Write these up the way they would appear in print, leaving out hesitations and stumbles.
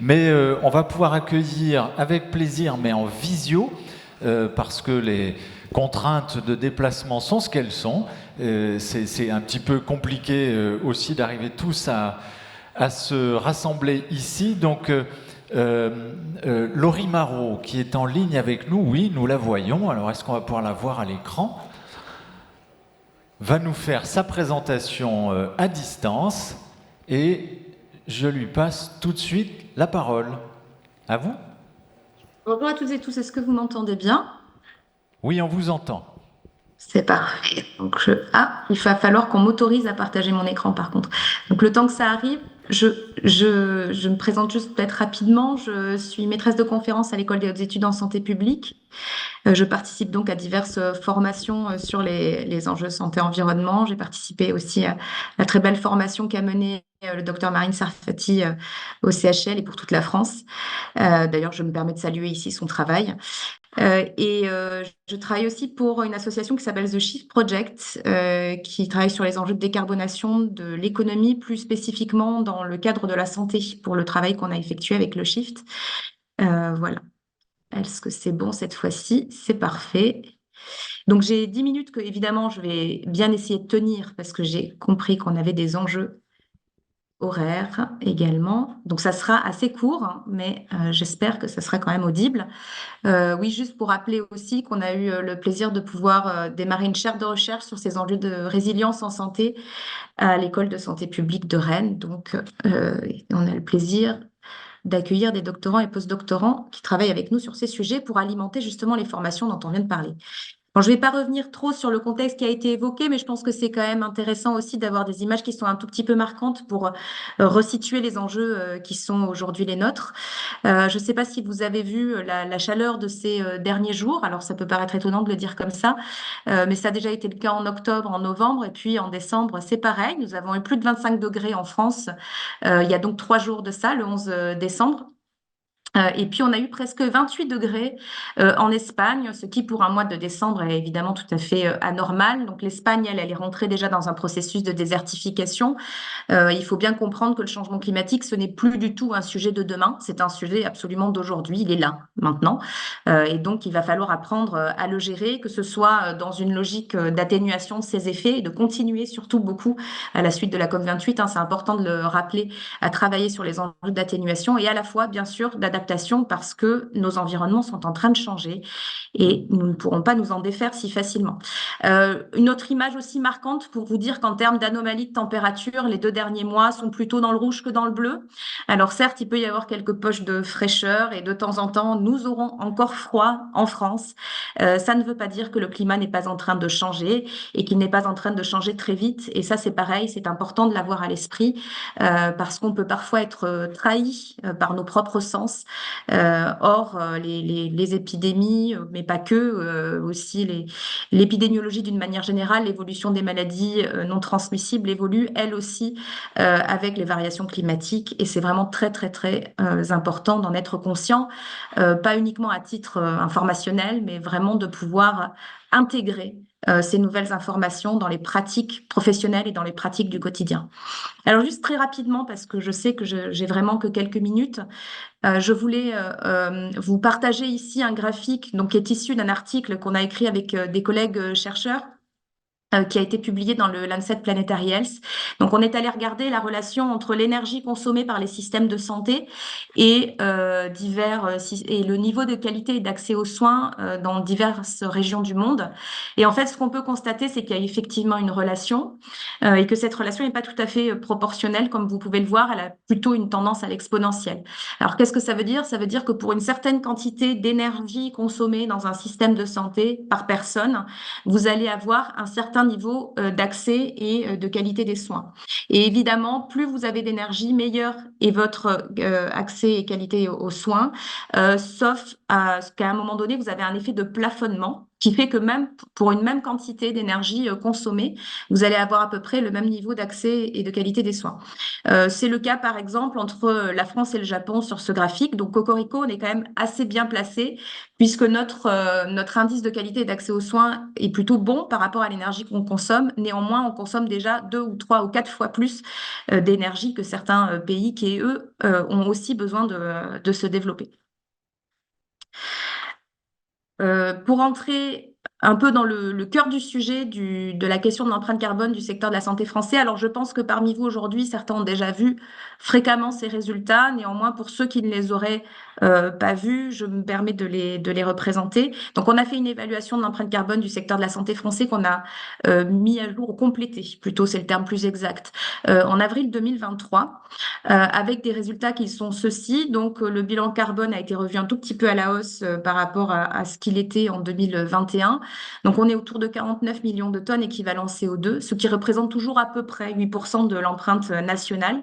Mais on va pouvoir accueillir avec plaisir, mais en visio, parce que les contraintes de déplacement sont ce qu'elles sont. C'est un petit peu compliqué aussi d'arriver tous à se rassembler ici. Donc, Laurie Marot, qui est en ligne avec nous, oui, nous la voyons. Alors, est-ce qu'on va pouvoir la voir à l'écran ? Va nous faire sa présentation à distance et je lui passe tout de suite la parole. À vous ? Bonjour à toutes et tous, est-ce que vous m'entendez bien? Oui, on vous entend. C'est parfait. Ah, il va falloir qu'on m'autorise à partager mon écran par contre. Donc le temps que ça arrive, je me présente juste peut-être rapidement. Je suis maîtresse de conférence à l'École des hautes études en santé publique. Je participe donc à diverses formations sur les enjeux santé-environnement. J'ai participé aussi à la très belle formation qu'a menée le docteur Marine Sarfati au CHL et pour toute la France. D'ailleurs, je me permets de saluer ici son travail. Je travaille aussi pour une association qui s'appelle The Shift Project, qui travaille sur les enjeux de décarbonation de l'économie, plus spécifiquement dans le cadre de la santé, pour le travail qu'on a effectué avec le Shift. Voilà. Est-ce que c'est bon cette fois-ci? C'est parfait. Donc j'ai 10 minutes que, évidemment, je vais bien essayer de tenir parce que j'ai compris qu'on avait des enjeux horaires également. Donc ça sera assez court, hein, mais j'espère que ça sera quand même audible. Oui, juste pour rappeler aussi qu'on a eu le plaisir de pouvoir démarrer une chaire de recherche sur ces enjeux de résilience en santé à l'École de santé publique de Rennes. Donc, on a le plaisir d'accueillir des doctorants et postdoctorants qui travaillent avec nous sur ces sujets pour alimenter justement les formations dont on vient de parler. Bon, je ne vais pas revenir trop sur le contexte qui a été évoqué, mais je pense que c'est quand même intéressant aussi d'avoir des images qui sont un tout petit peu marquantes pour resituer les enjeux qui sont aujourd'hui les nôtres. Je ne sais pas si vous avez vu la chaleur de ces derniers jours. Alors, ça peut paraître étonnant de le dire comme ça, mais ça a déjà été le cas en octobre, en novembre, et puis en décembre, c'est pareil. Nous avons eu plus de 25 degrés en France. Il y a donc 3 jours de ça, le 11 décembre. Et puis, on a eu presque 28 degrés en Espagne, ce qui, pour un mois de décembre, est évidemment tout à fait anormal. Donc, l'Espagne, elle est rentrée déjà dans un processus de désertification. Il faut bien comprendre que le changement climatique, ce n'est plus du tout un sujet de demain, c'est un sujet absolument d'aujourd'hui, il est là, maintenant. Et donc, il va falloir apprendre à le gérer, que ce soit dans une logique d'atténuation de ses effets et de continuer surtout beaucoup à la suite de la COP28, hein, c'est important de le rappeler, à travailler sur les enjeux d'atténuation et à la fois, bien sûr, d'adaptation parce que nos environnements sont en train de changer et nous ne pourrons pas nous en défaire si facilement. Une autre image aussi marquante pour vous dire qu'en termes d'anomalies de température, les 2 derniers mois sont plutôt dans le rouge que dans le bleu. Alors certes, il peut y avoir quelques poches de fraîcheur et de temps en temps, nous aurons encore froid en France. Ça ne veut pas dire que le climat n'est pas en train de changer et qu'il n'est pas en train de changer très vite. Et ça, c'est pareil, c'est important de l'avoir à l'esprit parce qu'on peut parfois être trahi par nos propres sens. Or, les épidémies, mais pas que, aussi l'épidémiologie d'une manière générale, l'évolution des maladies non transmissibles évolue elle aussi avec les variations climatiques et c'est vraiment très très très important d'en être conscient, pas uniquement à titre informationnel, mais vraiment de pouvoir intégrer ces nouvelles informations dans les pratiques professionnelles et dans les pratiques du quotidien. Alors juste très rapidement, parce que je sais que j'ai vraiment que quelques minutes, je voulais vous partager ici un graphique donc, qui est issu d'un article qu'on a écrit avec des collègues chercheurs qui a été publié dans le Lancet Planetary Health. Donc, on est allé regarder la relation entre l'énergie consommée par les systèmes de santé et et le niveau de qualité et d'accès aux soins dans diverses régions du monde. Et en fait, ce qu'on peut constater, c'est qu'il y a effectivement une relation et que cette relation n'est pas tout à fait proportionnelle, comme vous pouvez le voir. Elle a plutôt une tendance à l'exponentielle. Alors, qu'est-ce que ça veut dire? Ça veut dire que pour une certaine quantité d'énergie consommée dans un système de santé par personne, vous allez avoir un certain niveau d'accès et de qualité des soins. Et évidemment, plus vous avez d'énergie, meilleur est votre accès et qualité aux soins, sauf à ce qu'à un moment donné, vous avez un effet de plafonnement. qui fait que même pour une même quantité d'énergie consommée, vous allez avoir à peu près le même niveau d'accès et de qualité des soins. C'est le cas, par exemple, entre la France et le Japon sur ce graphique. Donc, Cocorico, on est quand même assez bien placé puisque notre indice de qualité et d'accès aux soins est plutôt bon par rapport à l'énergie qu'on consomme. Néanmoins, on consomme déjà 2 ou 3 ou 4 fois plus d'énergie que certains pays qui, eux, ont aussi besoin de se développer. Pour entrer un peu dans le cœur du sujet de la question de l'empreinte carbone du secteur de la santé français, alors je pense que parmi vous aujourd'hui, certains ont déjà vu fréquemment ces résultats. Néanmoins, pour ceux qui ne les auraient pas vus, je me permets de les représenter. Donc, on a fait une évaluation de l'empreinte carbone du secteur de la santé français qu'on a mis à jour ou complété, plutôt c'est le terme plus exact, en avril 2023. Avec des résultats qui sont ceux-ci. Donc, le bilan carbone a été revu un tout petit peu à la hausse par rapport à ce qu'il était en 2021. Donc, on est autour de 49 millions de tonnes équivalent CO2, ce qui représente toujours à peu près 8% de l'empreinte nationale.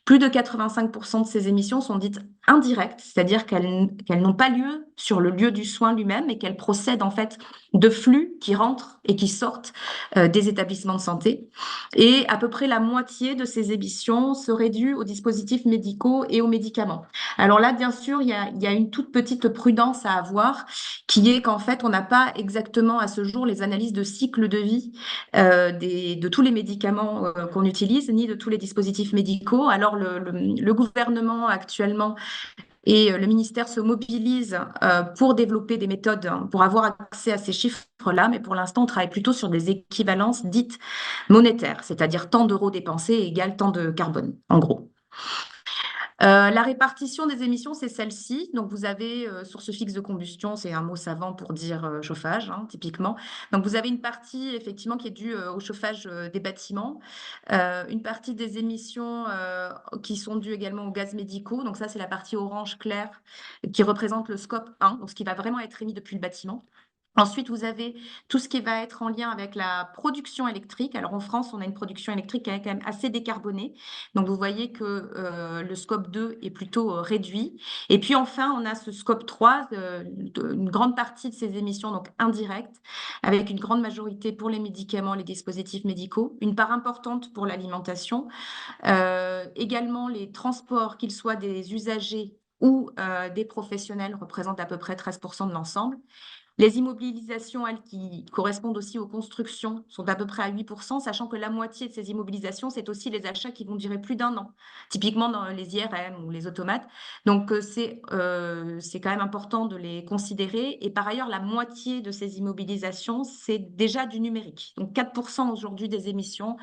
Plus de 85% de ces émissions sont dites indirectes, c'est-à-dire qu'elles n'ont pas lieu sur le lieu du soin lui-même et qu'elles procèdent en fait de flux qui rentrent et qui sortent des établissements de santé. Et à peu près la moitié de ces émissions seraient dues aux dispositifs médicaux et aux médicaments. Alors là, bien sûr, il y a une toute petite prudence à avoir, qui est qu'en fait, on n'a pas exactement à ce jour les analyses de cycle de vie de tous les médicaments qu'on utilise, ni de tous les dispositifs médicaux. Alors le gouvernement actuellement et le ministère se mobilise pour développer des méthodes pour avoir accès à ces chiffres-là, mais pour l'instant, on travaille plutôt sur des équivalences dites monétaires, c'est-à-dire tant d'euros dépensés égale tant de carbone, en gros. La répartition des émissions, c'est celle-ci. Donc, vous avez source fixe de combustion, c'est un mot savant pour dire chauffage, hein, typiquement. Donc, vous avez une partie, effectivement, qui est due au chauffage des bâtiments, une partie des émissions qui sont dues également aux gaz médicaux. Donc, ça, c'est la partie orange clair qui représente le scope 1, donc ce qui va vraiment être émis depuis le bâtiment. Ensuite, vous avez tout ce qui va être en lien avec la production électrique. Alors en France, on a une production électrique qui est quand même assez décarbonée. Donc vous voyez que le scope 2 est plutôt réduit. Et puis enfin, on a ce scope 3, une grande partie de ces émissions donc indirectes, avec une grande majorité pour les médicaments, les dispositifs médicaux, une part importante pour l'alimentation, également les transports, qu'ils soient des usagers ou des professionnels, représentent à peu près 13% de l'ensemble. Les immobilisations, elles, qui correspondent aussi aux constructions, sont à peu près à 8%, sachant que la moitié de ces immobilisations, c'est aussi les achats qui vont durer plus d'1 an, typiquement dans les IRM ou les automates. Donc, c'est quand même important de les considérer. Et par ailleurs, la moitié de ces immobilisations, c'est déjà du numérique. Donc, 4% aujourd'hui des émissions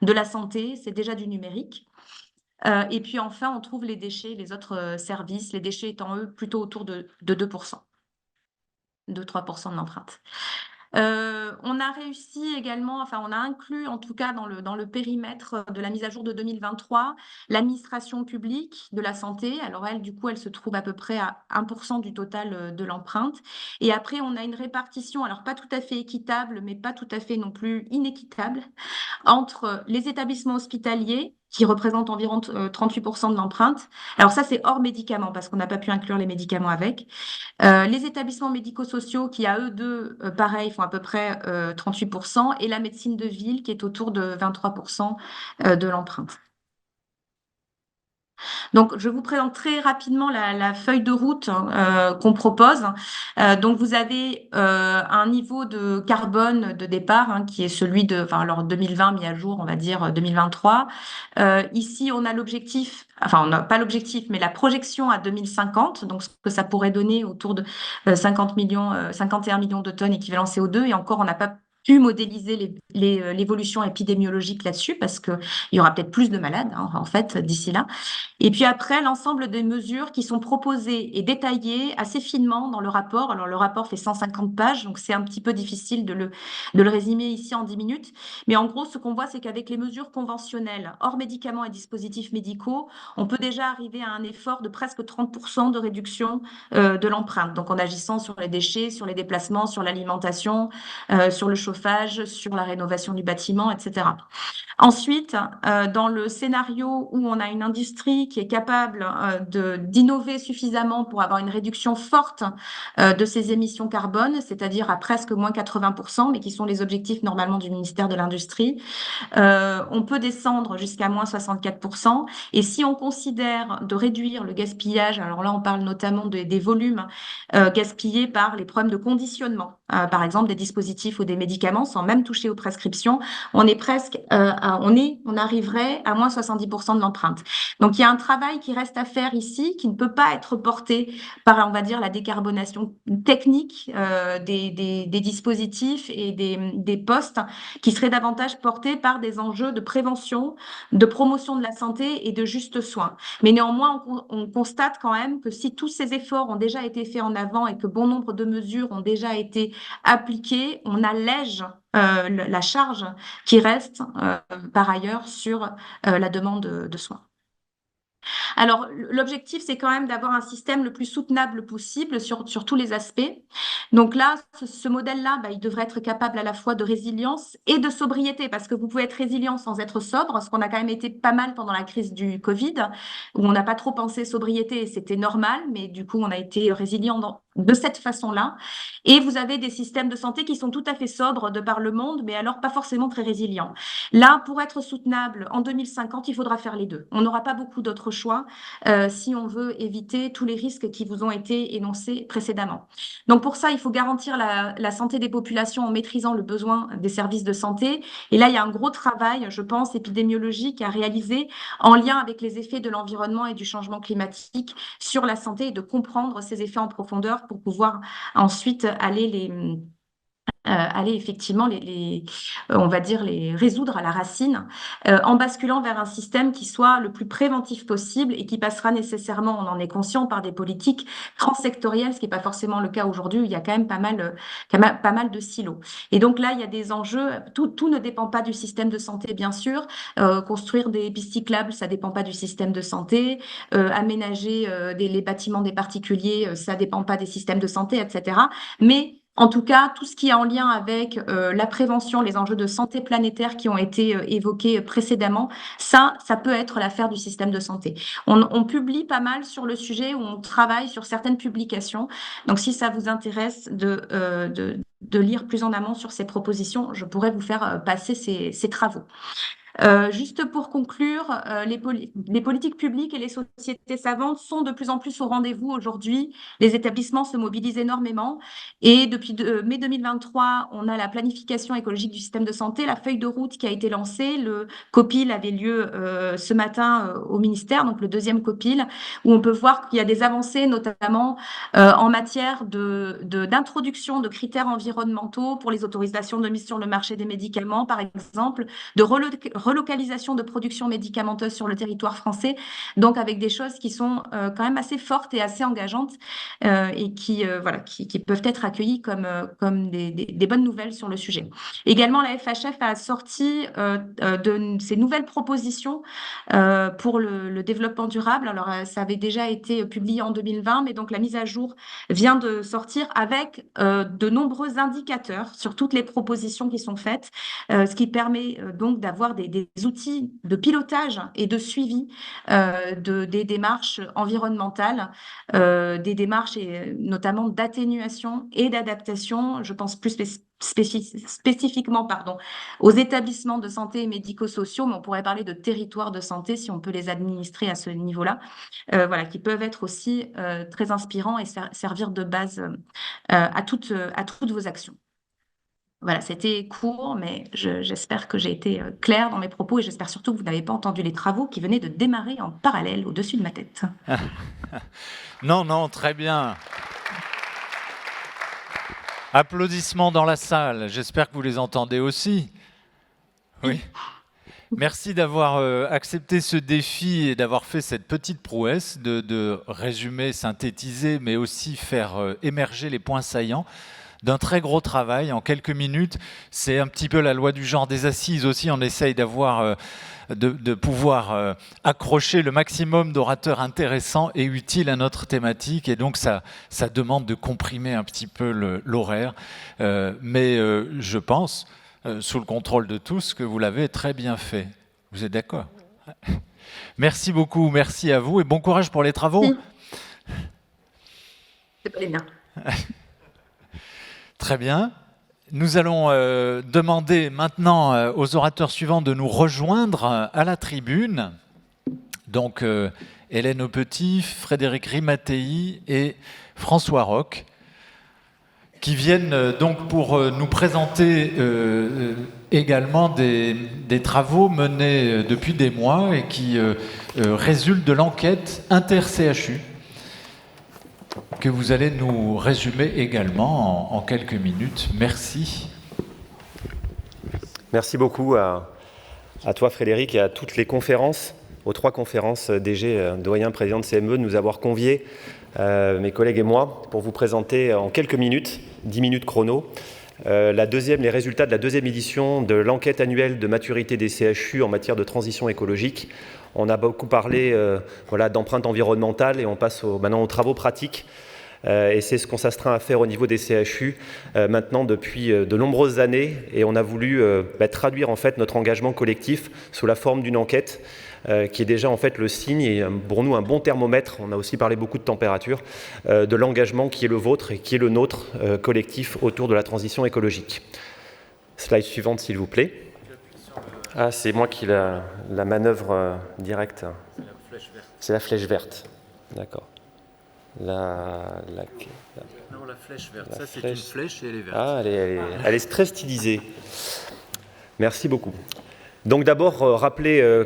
de la santé, c'est déjà du numérique. Et puis enfin, on trouve les déchets, les autres services, les déchets étant eux plutôt autour de 2%. 2-3% de l'empreinte. On a réussi également, enfin on a inclus en tout cas dans le périmètre de la mise à jour de 2023, l'administration publique de la santé. Alors elle, du coup, elle se trouve à peu près à 1% du total de l'empreinte. Et après, on a une répartition, alors pas tout à fait équitable, mais pas tout à fait non plus inéquitable, entre les établissements hospitaliers, qui représentent environ 38% de l'empreinte. Alors ça, c'est hors médicaments, parce qu'on n'a pas pu inclure les médicaments avec. Les établissements médico-sociaux qui, à eux deux, pareil, font à peu près 38%, et la médecine de ville qui est autour de 23% de l'empreinte. Donc, je vous présente très rapidement la feuille de route qu'on propose. Donc, vous avez un niveau de carbone de départ qui est celui de, enfin, alors 2020 mis à jour, on va dire 2023. Ici, on a l'objectif, enfin, on n'a pas l'objectif, mais la projection à 2050. Donc, ce que ça pourrait donner autour de 50 millions, 51 millions de tonnes équivalent CO2. Et encore, on n'a pas pu modéliser l'évolution épidémiologique là-dessus parce qu'il y aura peut-être plus de malades, en fait, d'ici là. Et puis après, l'ensemble des mesures qui sont proposées et détaillées assez finement dans le rapport. Alors, le rapport fait 150 pages, donc c'est un petit peu difficile de le résumer ici en 10 minutes. Mais en gros, ce qu'on voit, c'est qu'avec les mesures conventionnelles, hors médicaments et dispositifs médicaux, on peut déjà arriver à un effort de presque 30% de réduction de l'empreinte. Donc, en agissant sur les déchets, sur les déplacements, sur l'alimentation, sur le chauffage, chauffage, sur la rénovation du bâtiment, etc. Ensuite, dans le scénario où on a une industrie qui est capable d'innover suffisamment pour avoir une réduction forte de ses émissions carbone, c'est-à-dire à presque moins 80%, mais qui sont les objectifs normalement du ministère de l'Industrie, on peut descendre jusqu'à moins 64%. Et si on considère de réduire le gaspillage, alors là on parle notamment des volumes gaspillés par les problèmes de conditionnement, par exemple des dispositifs ou des médicaments, sans même toucher aux prescriptions, on est presque, on arriverait à moins 70% de l'empreinte. Donc il y a un travail qui reste à faire ici, qui ne peut pas être porté par, on va dire, la décarbonation technique des dispositifs et des postes, qui serait davantage porté par des enjeux de prévention, de promotion de la santé et de juste soins. Mais néanmoins, on constate quand même que si tous ces efforts ont déjà été faits en avant et que bon nombre de mesures ont déjà été appliquées, on allège la charge qui reste par ailleurs sur la demande de soins. Alors, l'objectif, c'est quand même d'avoir un système le plus soutenable possible sur tous les aspects. Donc là, ce modèle-là, il devrait être capable à la fois de résilience et de sobriété, parce que vous pouvez être résilient sans être sobre, ce qu'on a quand même été pas mal pendant la crise du Covid, où on n'a pas trop pensé sobriété et c'était normal, mais du coup, on a été résilient de cette façon-là. Et vous avez des systèmes de santé qui sont tout à fait sobres de par le monde, mais alors pas forcément très résilients. Là, pour être soutenable en 2050, il faudra faire les deux. On n'aura pas beaucoup d'autres choix si on veut éviter tous les risques qui vous ont été énoncés précédemment. Donc pour ça, il faut garantir la santé des populations en maîtrisant le besoin des services de santé. Et là, il y a un gros travail, je pense, épidémiologique à réaliser en lien avec les effets de l'environnement et du changement climatique sur la santé et de comprendre ces effets en profondeur pour pouvoir ensuite aller effectivement on va dire les résoudre à la racine, en basculant vers un système qui soit le plus préventif possible et qui passera nécessairement, on en est conscient, par des politiques transsectorielles, ce qui n'est pas forcément le cas aujourd'hui, où il y a quand même pas mal de silos. Et donc là, il y a des enjeux, tout ne dépend pas du système de santé, bien sûr. Construire des pistes cyclables, ça ne dépend pas du système de santé. Aménager les bâtiments des particuliers, ça ne dépend pas des systèmes de santé, etc. Mais en tout cas, tout ce qui est en lien avec la prévention, les enjeux de santé planétaire qui ont été évoqués précédemment, ça peut être l'affaire du système de santé. On publie pas mal sur le sujet, où on travaille sur certaines publications. Donc, si ça vous intéresse de lire plus en amont sur ces propositions, je pourrais vous faire passer ces travaux. Juste pour conclure, les politiques publiques et les sociétés savantes sont de plus en plus au rendez-vous aujourd'hui. Les établissements se mobilisent énormément et depuis mai 2023, on a la planification écologique du système de santé, la feuille de route qui a été lancée. Le COPIL avait lieu ce matin au ministère, donc le deuxième COPIL, où on peut voir qu'il y a des avancées, notamment en matière d'introduction de critères environnementaux pour les autorisations de mise sur le marché des médicaments, par exemple, de relocalisation de production médicamenteuse sur le territoire français, donc avec des choses qui sont quand même assez fortes et assez engageantes et qui peuvent être accueillies comme des bonnes nouvelles sur le sujet. Également, la FHF a sorti de ces nouvelles propositions pour le développement durable. Alors, ça avait déjà été publié en 2020, mais donc la mise à jour vient de sortir avec de nombreux indicateurs sur toutes les propositions qui sont faites, ce qui permet donc d'avoir des outils de pilotage et de suivi des démarches environnementales, des démarches notamment d'atténuation et d'adaptation. Je pense plus spécifiquement aux établissements de santé et médico-sociaux, mais on pourrait parler de territoires de santé si on peut les administrer à ce niveau-là, qui peuvent être aussi très inspirants et servir de base à toutes vos actions. Voilà, c'était court, mais j'espère que j'ai été claire dans mes propos et j'espère surtout que vous n'avez pas entendu les travaux qui venaient de démarrer en parallèle au-dessus de ma tête. Non, très bien. Applaudissements dans la salle. J'espère que vous les entendez aussi. Oui. Merci d'avoir accepté ce défi et d'avoir fait cette petite prouesse de résumer, synthétiser, mais aussi faire émerger les points saillants d'un très gros travail en quelques minutes. C'est un petit peu la loi du genre des assises aussi. On essaye d'avoir de pouvoir accrocher le maximum d'orateurs intéressants et utiles à notre thématique. Et donc, ça demande de comprimer un petit peu l'horaire. Mais je pense, sous le contrôle de tous, que vous l'avez très bien fait. Vous êtes d'accord ? Merci beaucoup, merci à vous et bon courage pour les travaux. C'est pas les miens. Très bien. Nous allons demander maintenant aux orateurs suivants de nous rejoindre à la tribune. Donc, Hélène Aupetit, Frédéric Rimatei et François Roch, qui viennent donc pour nous présenter également des travaux menés depuis des mois et qui résultent de l'enquête inter-CHU, que vous allez nous résumer également en quelques minutes. Merci. Merci beaucoup à toi Frédéric et à toutes les conférences, aux 3 conférences DG, doyen, président de CME, de nous avoir conviés, mes collègues et moi, pour vous présenter en quelques minutes, 10 minutes chrono, les résultats de la 2e édition de l'enquête annuelle de maturité des CHU en matière de transition écologique. On a beaucoup parlé d'empreinte environnementale et on passe maintenant aux travaux pratiques. Et c'est ce qu'on s'astreint à faire au niveau des CHU maintenant depuis de nombreuses années. Et on a voulu traduire en fait notre engagement collectif sous la forme d'une enquête qui est déjà en fait le signe et pour nous un bon thermomètre. On a aussi parlé beaucoup de température, de l'engagement qui est le vôtre et qui est le nôtre collectif autour de la transition écologique. Slide suivante s'il vous plaît. Ah, c'est moi qui la manœuvre directe. C'est la flèche verte. C'est la flèche verte. D'accord. Non, la flèche verte. Ça, c'est une flèche et elle est verte. Ah, elle est très stylisée. Merci beaucoup. Donc d'abord, rappeler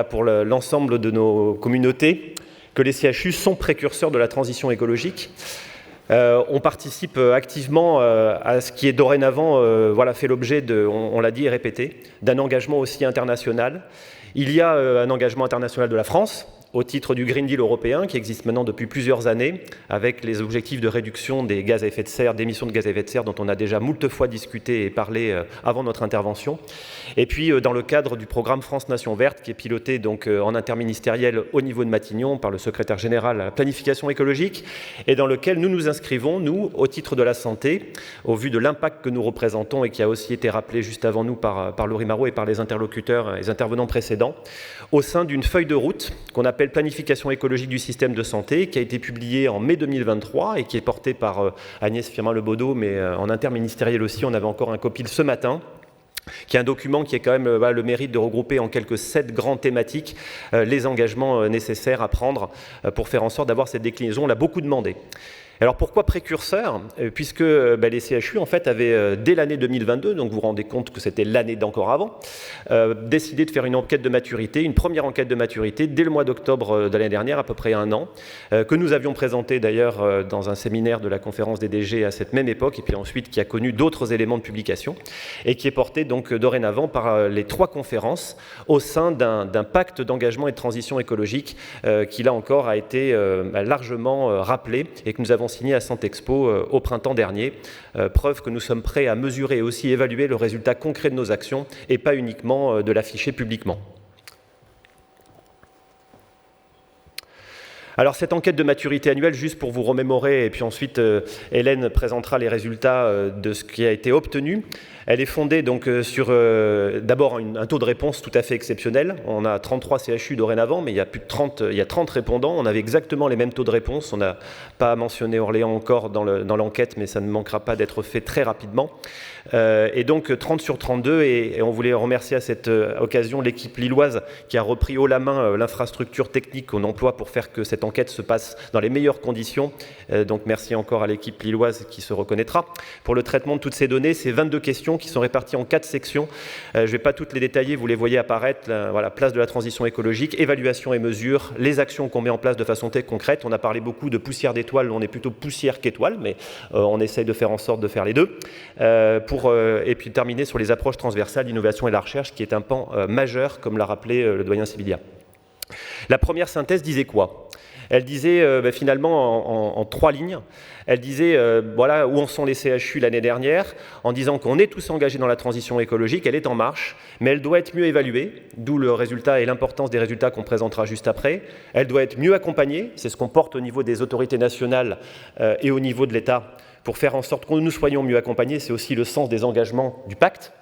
pour l'ensemble de nos communautés que les CHU sont précurseurs de la transition écologique. On participe activement à ce qui est dorénavant fait l'objet, on l'a dit et répété, d'un engagement aussi international. Il y a un engagement international de la France, au titre du Green Deal européen, qui existe maintenant depuis plusieurs années, avec les objectifs de réduction des gaz à effet de serre, d'émissions de gaz à effet de serre, dont on a déjà moult fois discuté et parlé avant notre intervention. Et puis, dans le cadre du programme France Nation Verte, qui est piloté donc en interministériel au niveau de Matignon par le secrétaire général à la planification écologique, et dans lequel nous nous inscrivons, nous, au titre de la santé, au vu de l'impact que nous représentons et qui a aussi été rappelé juste avant nous par Laurie Marot et par les interlocuteurs, les intervenants précédents, au sein d'une feuille de route qu'on appelle Planification écologique du système de santé, qui a été publiée en mai 2023 et qui est portée par Agnès Firmin-Lebaudot, mais en interministériel aussi, on avait encore un copil ce matin, qui est un document qui a quand même le mérite de regrouper en quelques 7 grandes thématiques les engagements nécessaires à prendre pour faire en sorte d'avoir cette déclinaison. On l'a beaucoup demandé. Alors pourquoi précurseur ? Puisque les CHU en fait avaient dès l'année 2022, donc vous vous rendez compte que c'était l'année d'encore avant, décidé de faire une enquête de maturité, une première enquête de maturité dès le mois d'octobre de l'année dernière, à peu près 1 an, que nous avions présenté d'ailleurs dans un séminaire de la conférence des DG à cette même époque, et puis ensuite qui a connu d'autres éléments de publication, et qui est porté donc dorénavant par les 3 conférences au sein d'un pacte d'engagement et de transition écologique qui là encore a été largement rappelé et que nous avons signé à Santexpo au printemps dernier, preuve que nous sommes prêts à mesurer et aussi évaluer le résultat concret de nos actions et pas uniquement de l'afficher publiquement. Alors cette enquête de maturité annuelle, juste pour vous remémorer, et puis ensuite Hélène présentera les résultats de ce qui a été obtenu. Elle est fondée donc sur d'abord un taux de réponse tout à fait exceptionnel. On a 33 CHU dorénavant, mais il y a 30 répondants. On avait exactement les mêmes taux de réponse. On n'a pas mentionné Orléans encore dans l'enquête, mais ça ne manquera pas d'être fait très rapidement. Et donc 30 sur 32, et on voulait remercier à cette occasion l'équipe lilloise qui a repris haut la main l'infrastructure technique qu'on emploie pour faire que cette enquête se passe dans les meilleures conditions. Donc merci encore à l'équipe lilloise qui se reconnaîtra. Pour le traitement de toutes ces données, c'est 22 questions qui sont réparties en 4 sections. Je ne vais pas toutes les détailler, vous les voyez apparaître. Voilà, place de la transition écologique, évaluation et mesure, les actions qu'on met en place de façon très concrète. On a parlé beaucoup de poussière d'étoiles, on est plutôt poussière qu'étoile, mais on essaye de faire en sorte de faire les deux. Et puis terminer sur les approches transversales, l'innovation et la recherche, qui est un pan majeur, comme l'a rappelé le doyen Sibilia. La première synthèse disait quoi ? Elle disait finalement en 3 lignes, elle disait voilà où en sont les CHU l'année dernière, en disant qu'on est tous engagés dans la transition écologique, elle est en marche, mais elle doit être mieux évaluée, d'où le résultat et l'importance des résultats qu'on présentera juste après. Elle doit être mieux accompagnée, c'est ce qu'on porte au niveau des autorités nationales et au niveau de l'État, pour faire en sorte que nous soyons mieux accompagnés. C'est aussi le sens des engagements du pacte,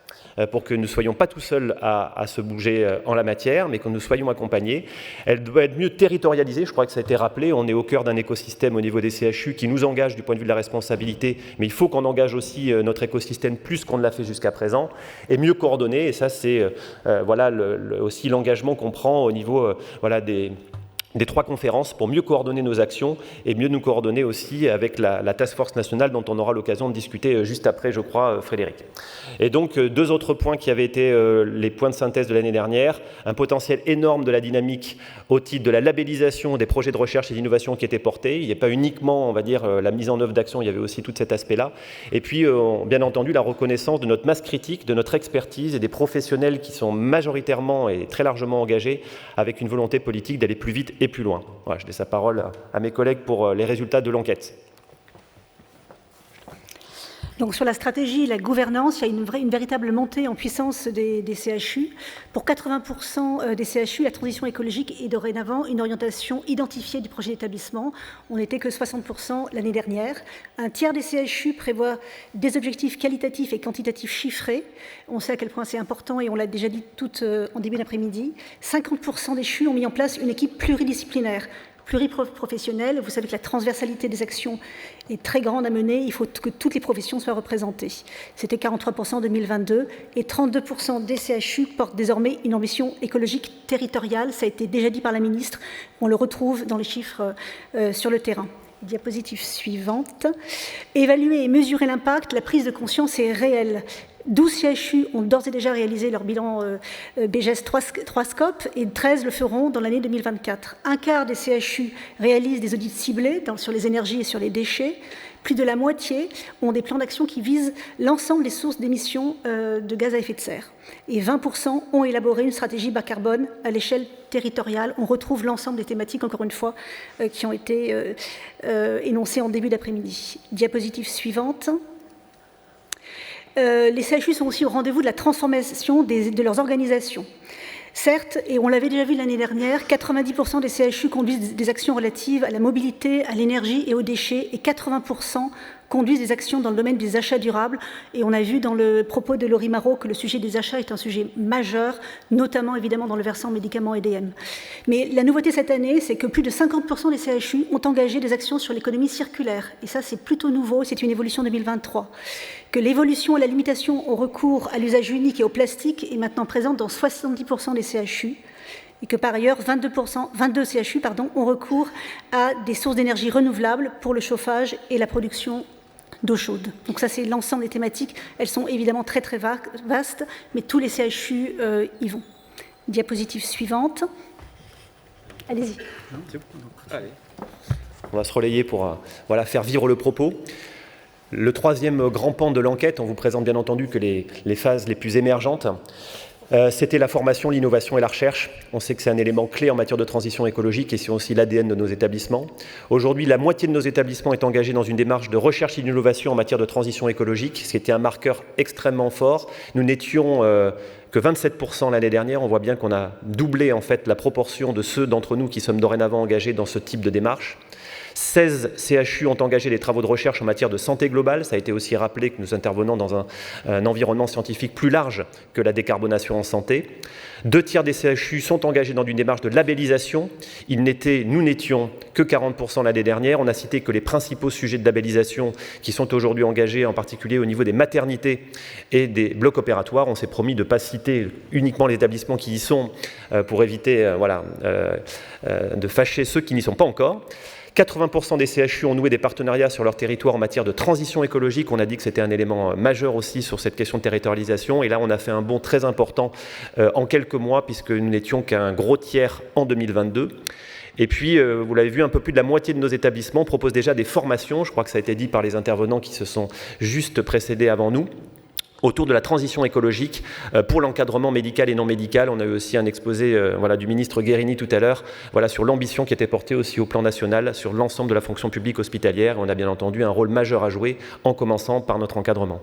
pour que nous ne soyons pas tout seuls à se bouger en la matière, mais que nous soyons accompagnés. Elle doit être mieux territorialisée, je crois que ça a été rappelé, on est au cœur d'un écosystème au niveau des CHU qui nous engage du point de vue de la responsabilité, mais il faut qu'on engage aussi notre écosystème plus qu'on ne l'a fait jusqu'à présent, et mieux coordonner, et ça c'est aussi l'engagement qu'on prend au niveau des 3 conférences pour mieux coordonner nos actions et mieux nous coordonner aussi avec la task force nationale dont on aura l'occasion de discuter juste après, je crois, Frédéric. Et donc, 2 autres points qui avaient été les points de synthèse de l'année dernière, un potentiel énorme de la dynamique au titre de la labellisation des projets de recherche et d'innovation qui étaient portés. Il n'y a pas uniquement, on va dire, la mise en œuvre d'actions, il y avait aussi tout cet aspect-là. Et puis, bien entendu, la reconnaissance de notre masse critique, de notre expertise et des professionnels qui sont majoritairement et très largement engagés avec une volonté politique d'aller plus vite et plus loin. Voilà, je laisse la parole à mes collègues pour les résultats de l'enquête. Donc sur la stratégie et la gouvernance, il y a une véritable montée en puissance des CHU. Pour 80% des CHU, la transition écologique est dorénavant une orientation identifiée du projet d'établissement. On n'était que 60% l'année dernière. Un tiers des CHU prévoit des objectifs qualitatifs et quantitatifs chiffrés. On sait à quel point c'est important et on l'a déjà dit tout en début d'après-midi. 50% des CHU ont mis en place une équipe pluridisciplinaire, pluriprofessionnelle. Vous savez que la transversalité des actions est très grande à mener. Il faut que toutes les professions soient représentées. C'était 43% en 2022 et 32% des CHU portent désormais une ambition écologique territoriale. Ça a été déjà dit par la ministre. On le retrouve dans les chiffres sur le terrain. Diapositive suivante. Évaluer et mesurer l'impact, la prise de conscience est réelle. 12 CHU ont d'ores et déjà réalisé leur bilan BGS 3 scopes et 13 le feront dans l'année 2024. Un quart des CHU réalisent des audits ciblés sur les énergies et sur les déchets. Plus de la moitié ont des plans d'action qui visent l'ensemble des sources d'émissions de gaz à effet de serre. Et 20% ont élaboré une stratégie bas carbone à l'échelle territoriale. On retrouve l'ensemble des thématiques, encore une fois, qui ont été énoncées en début d'après-midi. Diapositive suivante. Les CHU sont aussi au rendez-vous de la transformation de leurs organisations. Certes, et on l'avait déjà vu l'année dernière, 90% des CHU conduisent des actions relatives à la mobilité, à l'énergie et aux déchets, et 80% conduisent des actions dans le domaine des achats durables. Et on a vu dans le propos de Laurie Marot que le sujet des achats est un sujet majeur, notamment évidemment dans le versant médicaments EDM. Mais la nouveauté cette année, c'est que plus de 50% des CHU ont engagé des actions sur l'économie circulaire. Et ça, c'est plutôt nouveau, c'est une évolution 2023. Que l'évolution et la limitation au recours à l'usage unique et au plastique est maintenant présente dans 70% des CHU. Et que par ailleurs, 22 CHU ont recours à des sources d'énergie renouvelables pour le chauffage et la production d'eau chaude. Donc ça, c'est l'ensemble des thématiques. Elles sont évidemment très très vastes, mais tous les CHU y vont. Diapositive suivante. Allez-y. Allez. On va se relayer pour faire vivre le propos. Le 3e grand pan de l'enquête, on vous présente bien entendu que les phases les plus émergentes. C'était la formation, l'innovation et la recherche. On sait que c'est un élément clé en matière de transition écologique et c'est aussi l'ADN de nos établissements. Aujourd'hui, la moitié de nos établissements est engagée dans une démarche de recherche et d'innovation en matière de transition écologique, ce qui était un marqueur extrêmement fort. Nous n'étions que 27% l'année dernière. On voit bien qu'on a doublé en fait la proportion de ceux d'entre nous qui sommes dorénavant engagés dans ce type de démarche. 16 CHU ont engagé des travaux de recherche en matière de santé globale. Ça a été aussi rappelé que nous intervenons dans un environnement scientifique plus large que la décarbonation en santé. 2 tiers des CHU sont engagés dans une démarche de labellisation. Nous n'étions que 40% l'année dernière. On a cité que les principaux sujets de labellisation qui sont aujourd'hui engagés, en particulier au niveau des maternités et des blocs opératoires. On s'est promis de ne pas citer uniquement les établissements qui y sont pour éviter de fâcher ceux qui n'y sont pas encore. 80% des CHU ont noué des partenariats sur leur territoire en matière de transition écologique. On a dit que c'était un élément majeur aussi sur cette question de territorialisation. Et là, on a fait un bond très important en quelques mois, puisque nous n'étions qu'un gros tiers en 2022. Et puis, vous l'avez vu, un peu plus de la moitié de nos établissements proposent déjà des formations. Je crois que ça a été dit par les intervenants qui se sont juste précédés avant nous. autour de la transition écologique pour l'encadrement médical et non médical. On a eu aussi un exposé du ministre Guérini tout à l'heure sur l'ambition qui était portée aussi au plan national sur l'ensemble de la fonction publique hospitalière. On a bien entendu un rôle majeur à jouer en commençant par notre encadrement.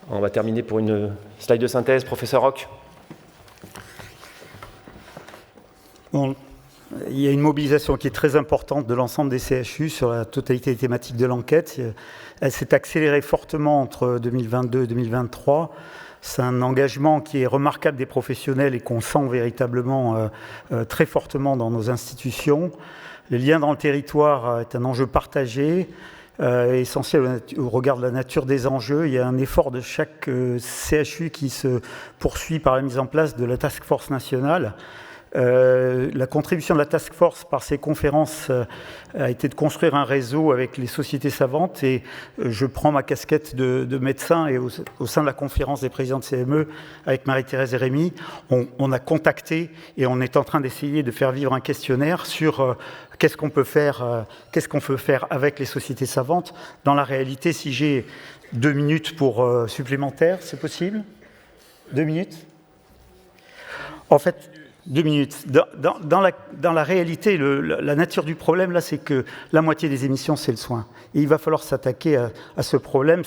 On va terminer pour une slide de synthèse. Professeur Roch. Bon, il y a une mobilisation qui est très importante de l'ensemble des CHU sur la totalité des thématiques de l'enquête. Elle s'est accélérée fortement entre 2022 et 2023. C'est un engagement qui est remarquable des professionnels et qu'on sent véritablement très fortement dans nos institutions. Le lien dans le territoire est un enjeu partagé, essentiel au regard de la nature des enjeux. Il y a un effort de chaque CHU qui se poursuit par la mise en place de la task force nationale. La contribution de la task force par ces conférences a été de construire un réseau avec les sociétés savantes, et je prends ma casquette de médecin, et au sein de la conférence des présidents de CME avec Marie-Thérèse et Rémi, on a contacté et on est en train d'essayer de faire vivre un questionnaire sur qu'est-ce qu'on peut faire avec les sociétés savantes. Dans la réalité, si j'ai 2 minutes pour supplémentaires, c'est possible? 2 minutes? En fait, 2 minutes. Dans la réalité, la nature du problème, là, c'est que la moitié des émissions, c'est le soin. Et il va falloir s'attaquer à ce problème.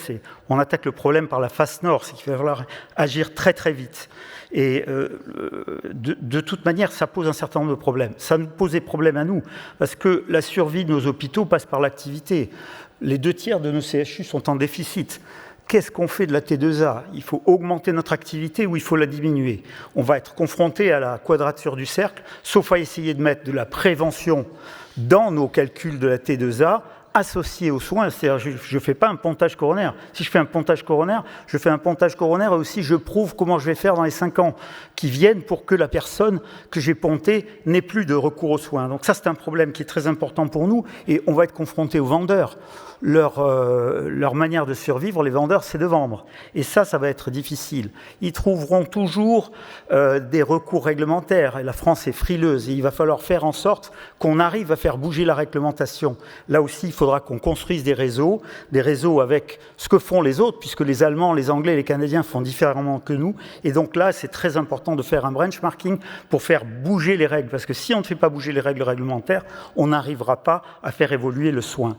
On attaque le problème par la face nord, c'est qu'il va falloir agir très très vite. Et de toute manière, ça pose un certain nombre de problèmes. Ça nous pose des problèmes à nous, parce que la survie de nos hôpitaux passe par l'activité. Les 2/3 de nos CHU sont en déficit. Qu'est-ce qu'on fait de la T2A? Il faut augmenter notre activité ou il faut la diminuer? On va être confronté à la quadrature du cercle, sauf à essayer de mettre de la prévention dans nos calculs de la T2A, associé aux soins. C'est-à-dire, je ne fais pas un pontage coronaire. Si je fais un pontage coronaire, je fais un pontage coronaire et aussi je prouve comment je vais faire dans les 5 ans qui viennent pour que la personne que j'ai pontée n'ait plus de recours aux soins. Donc ça, c'est un problème qui est très important pour nous, et on va être confronté aux vendeurs. Leur manière de survivre, les vendeurs, c'est de vendre. Et ça va être difficile. Ils trouveront toujours des recours réglementaires. Et la France est frileuse. Et il va falloir faire en sorte qu'on arrive à faire bouger la réglementation. Là aussi, il faudra qu'on construise des réseaux avec ce que font les autres, puisque les Allemands, les Anglais, les Canadiens font différemment que nous. Et donc là, c'est très important de faire un benchmarking pour faire bouger les règles. Parce que si on ne fait pas bouger les règles réglementaires, on n'arrivera pas à faire évoluer le soin.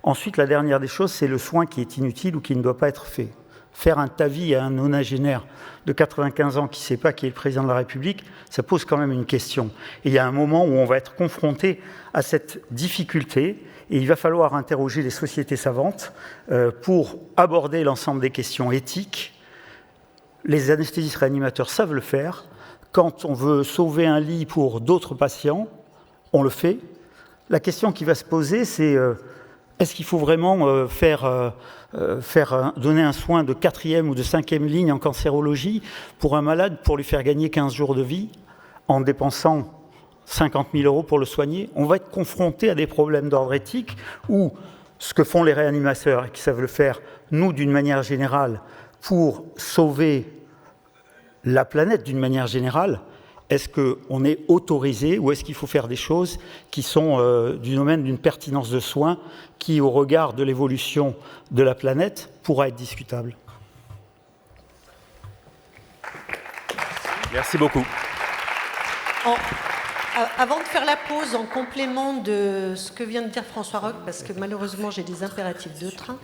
Ensuite, la dernière des choses, c'est le soin qui est inutile ou qui ne doit pas être fait. Faire un TAVI à un nonagénaire de 95 ans qui ne sait pas qui est le président de la République, ça pose quand même une question. Et il y a un moment où on va être confronté à cette difficulté, et il va falloir interroger les sociétés savantes pour aborder l'ensemble des questions éthiques. Les anesthésistes réanimateurs savent le faire. Quand on veut sauver un lit pour d'autres patients, on le fait. La question qui va se poser, c'est est-ce qu'il faut vraiment donner un soin de 4e ou de 5e ligne en cancérologie pour un malade pour lui faire gagner 15 jours de vie en dépensant 50 000 € pour le soigner? On va être confronté à des problèmes d'ordre éthique où ce que font les réanimateurs et qui savent le faire, nous d'une manière générale, pour sauver la planète d'une manière générale, est-ce qu'on est autorisé ou est-ce qu'il faut faire des choses qui sont du domaine d'une pertinence de soins qui, au regard de l'évolution de la planète, pourra être discutable? Merci beaucoup. Avant de faire la pause, en complément de ce que vient de dire François Roch, parce que malheureusement j'ai des impératifs de train,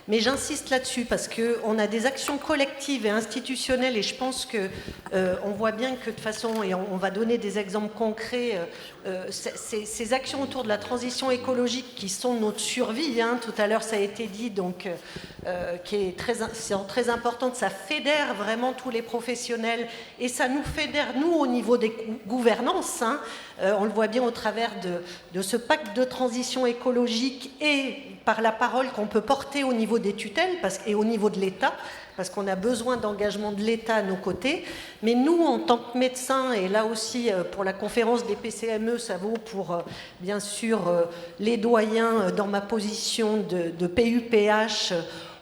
mais j'insiste là-dessus parce qu'on a des actions collectives et institutionnelles, et je pense qu'on voit bien que de façon, et on va donner des exemples concrets, ces actions autour de la transition écologique qui sont notre survie, tout à l'heure ça a été dit, donc qui est très importante, ça fédère vraiment tous les professionnels et ça nous fédère, nous, au niveau des gouvernances. On le voit bien au travers de ce pacte de transition écologique et par la parole qu'on peut porter au niveau des tutelles et au niveau de l'État, parce qu'on a besoin d'engagement de l'État à nos côtés. Mais nous, en tant que médecins, et là aussi pour la conférence des PCME, ça vaut pour, bien sûr, les doyens dans ma position de PUPH,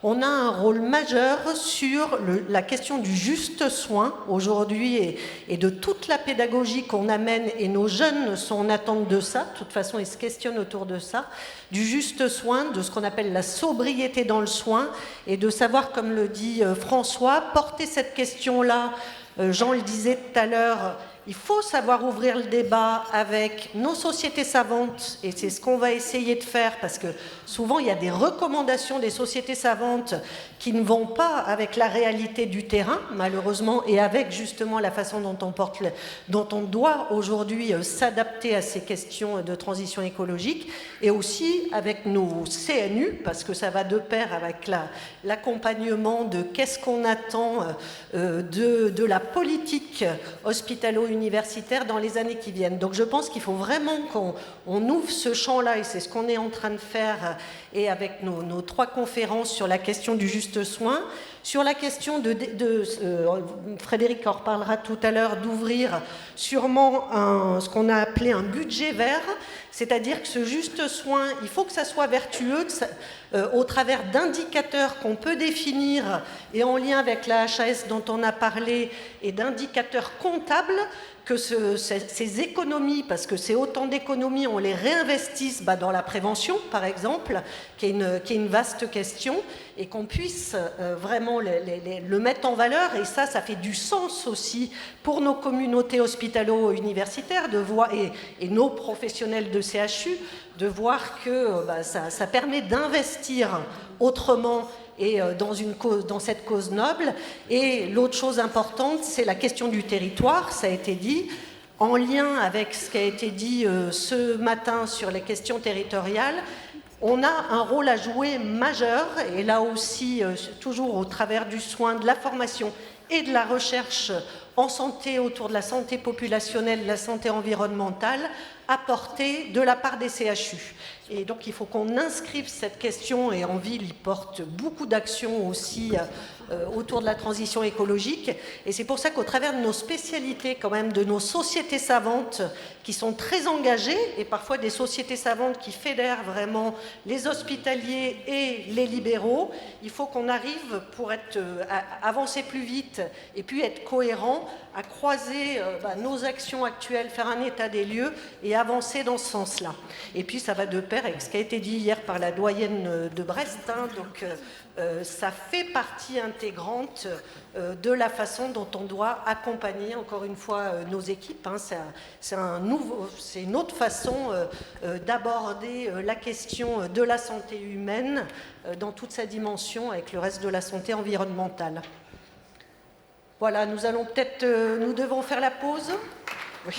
on a un rôle majeur sur la question du juste soin aujourd'hui et de toute la pédagogie qu'on amène, et nos jeunes sont en attente de ça, de toute façon ils se questionnent autour de ça, du juste soin, de ce qu'on appelle la sobriété dans le soin, et de savoir, comme le dit François, porter cette question-là, Jean le disait tout à l'heure, il faut savoir ouvrir le débat avec nos sociétés savantes, et c'est ce qu'on va essayer de faire, parce que souvent il y a des recommandations des sociétés savantes qui ne vont pas avec la réalité du terrain, malheureusement, et avec justement la façon dont on doit aujourd'hui s'adapter à ces questions de transition écologique, et aussi avec nos CNU, parce que ça va de pair avec l'accompagnement de qu'est-ce qu'on attend de la politique hospitalo-universitaire dans les années qui viennent. Donc je pense qu'il faut vraiment qu'on ouvre ce champ-là, et c'est ce qu'on est en train de faire, et avec nos 3 conférences sur la question du juste soin, sur la question Frédéric en reparlera tout à l'heure, d'ouvrir sûrement ce qu'on a appelé un budget vert, c'est-à-dire que ce juste soin, il faut que ça soit vertueux, au travers d'indicateurs qu'on peut définir, et en lien avec la HAS dont on a parlé, et d'indicateurs comptables, que ces économies, parce que c'est autant d'économies, on les réinvestisse dans la prévention, par exemple, qui est une vaste question, et qu'on puisse vraiment le mettre en valeur, et ça fait du sens aussi pour nos communautés hospitalo-universitaires de voir, et nos professionnels de CHU, de voir que ça permet d'investir autrement et dans cette cause noble. Et l'autre chose importante, c'est la question du territoire, ça a été dit, en lien avec ce qui a été dit ce matin sur les questions territoriales. On a un rôle à jouer majeur, et là aussi, toujours au travers du soin, de la formation et de la recherche en santé, autour de la santé populationnelle, de la santé environnementale, apportée de la part des CHU. Et donc il faut qu'on inscrive cette question, et en ville, il porte beaucoup d'actions aussi autour de la transition écologique. Et c'est pour ça qu'au travers de nos spécialités, quand même, de nos sociétés savantes qui sont très engagées, et parfois des sociétés savantes qui fédèrent vraiment les hospitaliers et les libéraux, il faut qu'on arrive, pour avancer plus vite et puis être cohérent, à croiser nos actions actuelles, faire un état des lieux et avancer dans ce sens-là. Et puis ça va de pair avec ce qui a été dit hier par la doyenne de Brest, donc ça fait partie intégrante de la façon dont on doit accompagner, encore une fois, nos équipes. C'est une autre façon d'aborder la question de la santé humaine dans toute sa dimension, avec le reste de la santé environnementale. Voilà, nous devons faire la pause. Oui.